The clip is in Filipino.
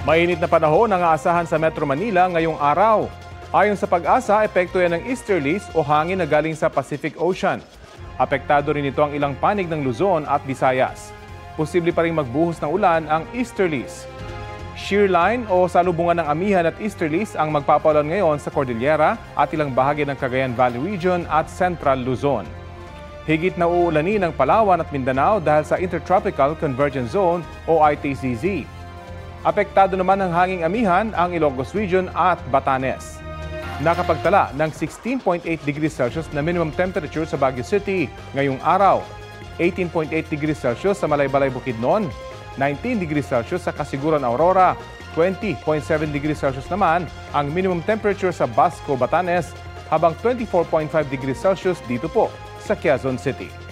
Mainit na panahon ang aasahan sa Metro Manila ngayong araw. Ayon sa Pag-asa, epekto yan ng easterlies o hangin na galing sa Pacific Ocean. Apektado rin ito ang ilang panig ng Luzon at Visayas. Posible pa rin magbuhos ng ulan ang easterlies. Shear line o salubungan ng amihan at easterlies ang magpapaulan ngayon sa Cordillera at ilang bahagi ng Cagayan Valley Region at Central Luzon. Higit na uulanin ng Palawan at Mindanao dahil sa Intertropical Convergence Zone o ITCZ. Apektado naman ng hanging amihan ang Ilocos Region at Batanes. Nakapagtala ng 16.8 degrees Celsius na minimum temperature sa Baguio City ngayong araw, 18.8 degrees Celsius sa Malaybalay Bukidnon, 19 degrees Celsius sa Kasiguran Aurora, 20.7 degrees Celsius naman ang minimum temperature sa Basco, Batanes, habang 24.5 degrees Celsius dito po sa Quezon City.